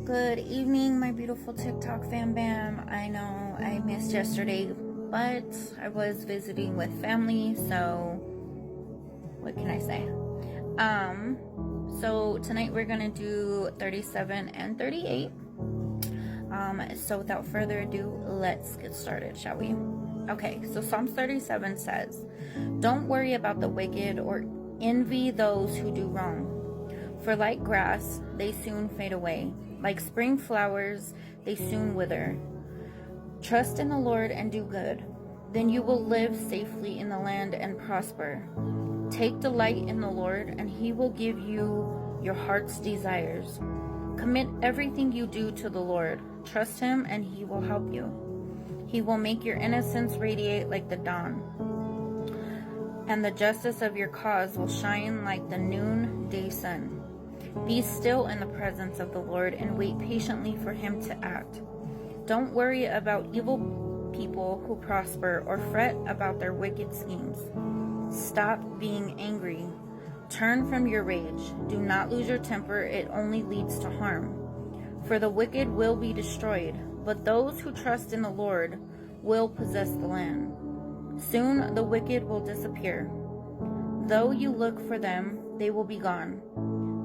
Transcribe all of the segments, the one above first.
Good evening, my beautiful TikTok fam bam. I know I missed yesterday, but I was visiting with family, so what can I say? So tonight we're gonna do 37 and 38. So without further ado, let's get started, shall we? Okay, so Psalms 37 says, "Don't worry about the wicked or envy those who do wrong. For like grass, they soon fade away. Like spring flowers, they soon wither. Trust in the Lord and do good. Then you will live safely in the land and prosper. Take delight in the Lord, and he will give you your heart's desires. Commit everything you do to the Lord. Trust him, and he will help you. He will make your innocence radiate like the dawn, and the justice of your cause will shine like the noonday sun. Be still in the presence of the Lord and wait patiently for him to act. Don't worry about evil people who prosper or fret about their wicked schemes. Stop being angry. Turn from your rage. Do not lose your temper. It only leads to harm. For the wicked will be destroyed, but those who trust in the Lord will possess the land. Soon the wicked will disappear. Though you look for them, they will be gone.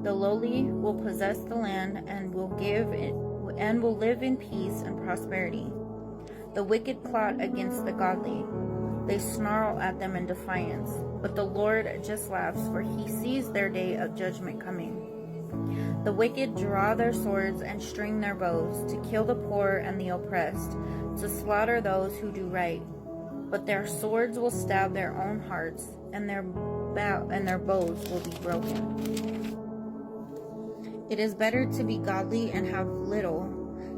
The lowly will possess the land and will live in peace and prosperity. The wicked plot against the godly. They snarl at them in defiance, but the Lord just laughs, for he sees their day of judgment coming. The wicked draw their swords and string their bows to kill the poor and the oppressed, to slaughter those who do right. But their swords will stab their own hearts, and their bows will be broken. It is better to be godly and have little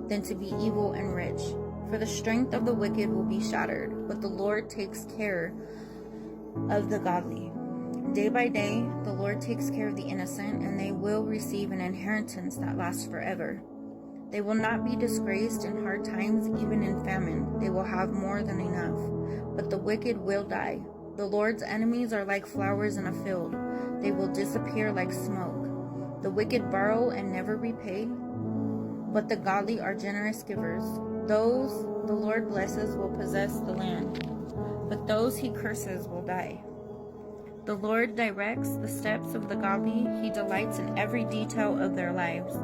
than to be evil and rich. For the strength of the wicked will be shattered, but the Lord takes care of the godly. Day by day, the Lord takes care of the innocent, and they will receive an inheritance that lasts forever. They will not be disgraced in hard times, even in famine. They will have more than enough, but the wicked will die. The Lord's enemies are like flowers in a field. They will disappear like smoke. The wicked borrow and never repay, but the godly are generous givers. Those the Lord blesses will possess the land, but those he curses will die. The Lord directs the steps of the godly. He delights in every detail of their lives.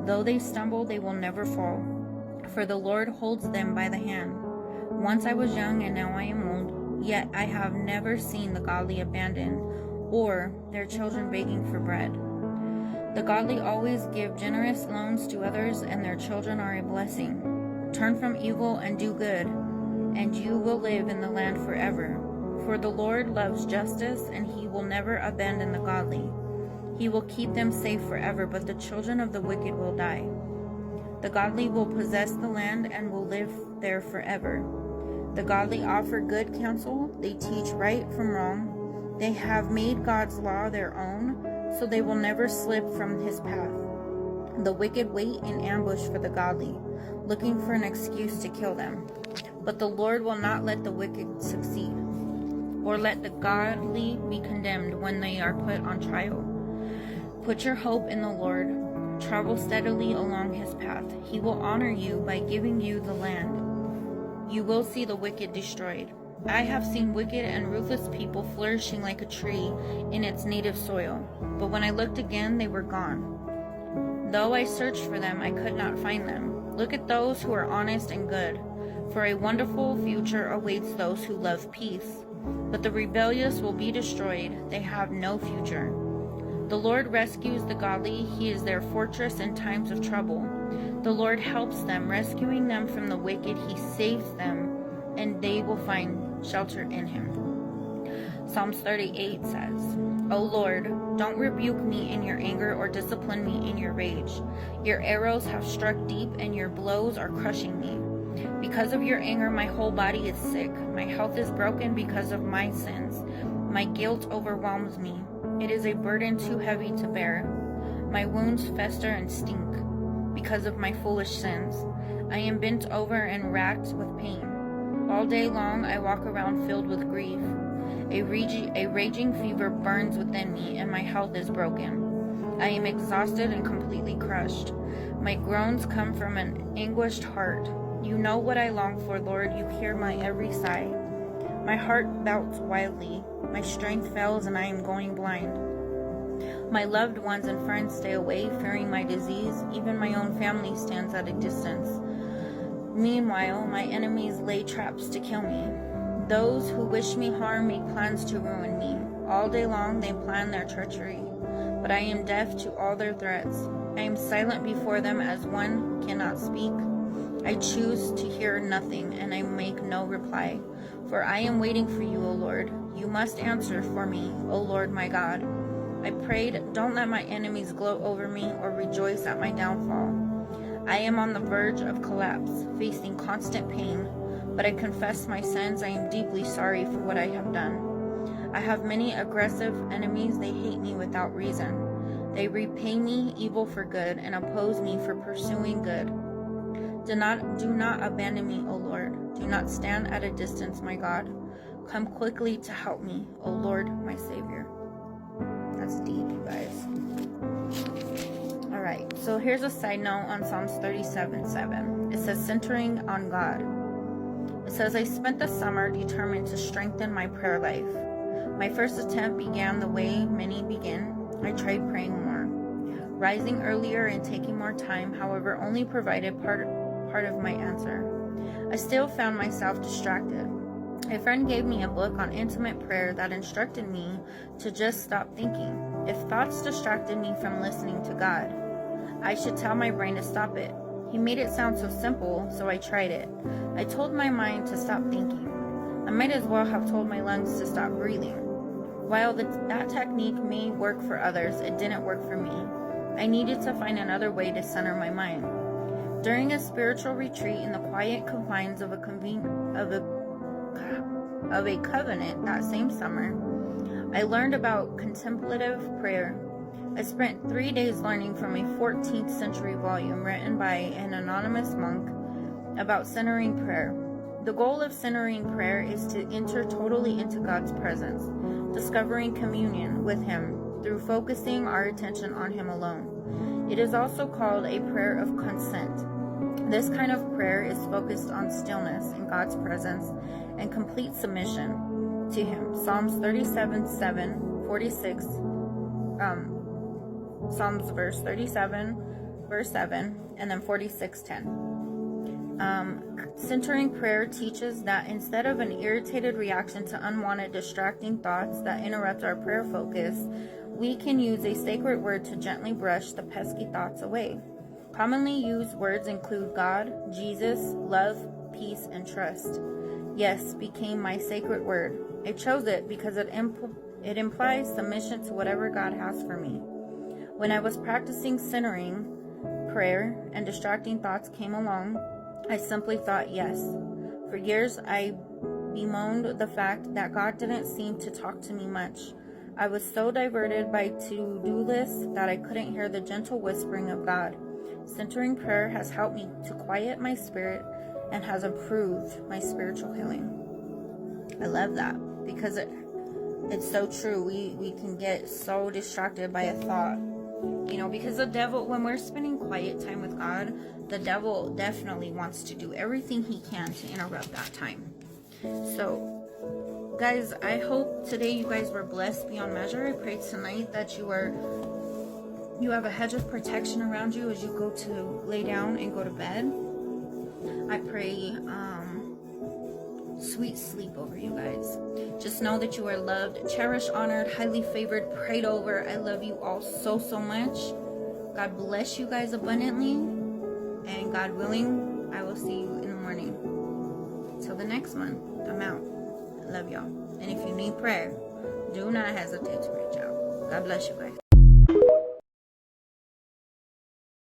Though they stumble, they will never fall, for the Lord holds them by the hand. Once I was young, and now I am old, yet I have never seen the godly abandoned, or their children begging for bread. The godly always give generous loans to others, and their children are a blessing. Turn from evil and do good, and you will live in the land forever. For the Lord loves justice, and he will never abandon the godly. He will keep them safe forever, but the children of the wicked will die. The godly will possess the land and will live there forever. The godly offer good counsel. They teach right from wrong. They have made God's law their own, so they will never slip from his path. The wicked wait in ambush for the godly, looking for an excuse to kill them. But the Lord will not let the wicked succeed, or let the godly be condemned when they are put on trial. Put your hope in the Lord. Travel steadily along his path. He will honor you by giving you the land. You will see the wicked destroyed. I have seen wicked and ruthless people flourishing like a tree in its native soil, but when I looked again, they were gone. Though I searched for them, I could not find them. Look at those who are honest and good, for a wonderful future awaits those who love peace. But the rebellious will be destroyed. They have no future. The Lord rescues the godly. He is their fortress in times of trouble. The Lord helps them, rescuing them from the wicked. He saves them, and they will find shelter in him. Psalms 38 says, "O Lord, don't rebuke me in your anger or discipline me in your rage. Your arrows have struck deep, and your blows are crushing me. Because of your anger, my whole body is sick. My health is broken because of my sins. My guilt overwhelms me. It is a burden too heavy to bear. My wounds fester and stink because of my foolish sins. I am bent over and racked with pain. All day long I walk around filled with grief. A raging fever burns within me, and my health is broken. I am exhausted and completely crushed. My groans come from an anguished heart. You know what I long for, Lord. You hear my every sigh. My heart doubts wildly. My strength fails and I am going blind. My loved ones and friends stay away, fearing my disease. Even my own family stands at a distance. Meanwhile, my enemies lay traps to kill me. Those who wish me harm make plans to ruin me. All day long they plan their treachery, but I am deaf to all their threats. I am silent before them as one cannot speak. I choose to hear nothing, and I make no reply. For I am waiting for you, O Lord. You must answer for me, O Lord my God. I prayed, don't let my enemies gloat over me or rejoice at my downfall. I am on the verge of collapse, facing constant pain, but I confess my sins. I am deeply sorry for what I have done. I have many aggressive enemies. They hate me without reason. They repay me evil for good and oppose me for pursuing good. Do not abandon me, O Lord. Do not stand at a distance, my God. Come quickly to help me, O Lord, my Savior. That's deep, you guys. All right, so here's a side note on Psalms 37:7. It says, centering on God. It says, I spent the summer determined to strengthen my prayer life. My first attempt began the way many begin. I tried praying more. Rising earlier and taking more time, however, only provided part of my answer. I still found myself distracted. A friend gave me a book on intimate prayer that instructed me to just stop thinking. If thoughts distracted me from listening to God, I should tell my brain to stop it. He made it sound so simple, so I tried it. I told my mind to stop thinking. I might as well have told my lungs to stop breathing. While that technique may work for others, it didn't work for me. I needed to find another way to center my mind. During a spiritual retreat in the quiet confines of a covenant that same summer, I learned about contemplative prayer. I spent 3 days learning from a 14th century volume written by an anonymous monk about centering prayer. The goal of centering prayer is to enter totally into God's presence, discovering communion with Him through focusing our attention on Him alone. It is also called a prayer of consent. This kind of prayer is focused on stillness in God's presence and complete submission to Him. Psalms 37:7, 46, Psalms verse 37, verse 7, and then 46:10. Centering prayer teaches that instead of an irritated reaction to unwanted distracting thoughts that interrupt our prayer focus, we can use a sacred word to gently brush the pesky thoughts away. Commonly used words include God, Jesus, love, peace, and trust. Yes became my sacred word. I chose it because it implies submission to whatever God has for me. When I was practicing centering prayer and distracting thoughts came along, I simply thought yes. For years, I bemoaned the fact that God didn't seem to talk to me much. I was so diverted by to-do lists that I couldn't hear the gentle whispering of God. Centering prayer has helped me to quiet my spirit and has improved my spiritual healing. I love that because it's so true. We can get so distracted by a thought. Because the devil, when we're spending quiet time with God, the devil definitely wants to do everything he can to interrupt that time. So, guys, I hope today you guys were blessed beyond measure. I pray tonight that you have a hedge of protection around you as you go to lay down and go to bed. I pray sweet sleep over you guys. Just know that you are loved, cherished, honored, highly favored, prayed over. I love you all so much. God bless you guys abundantly, and God willing, I will see you in the morning. Till the next one, I'm out. I love y'all. And if you need prayer, do not hesitate to reach out. God bless you guys.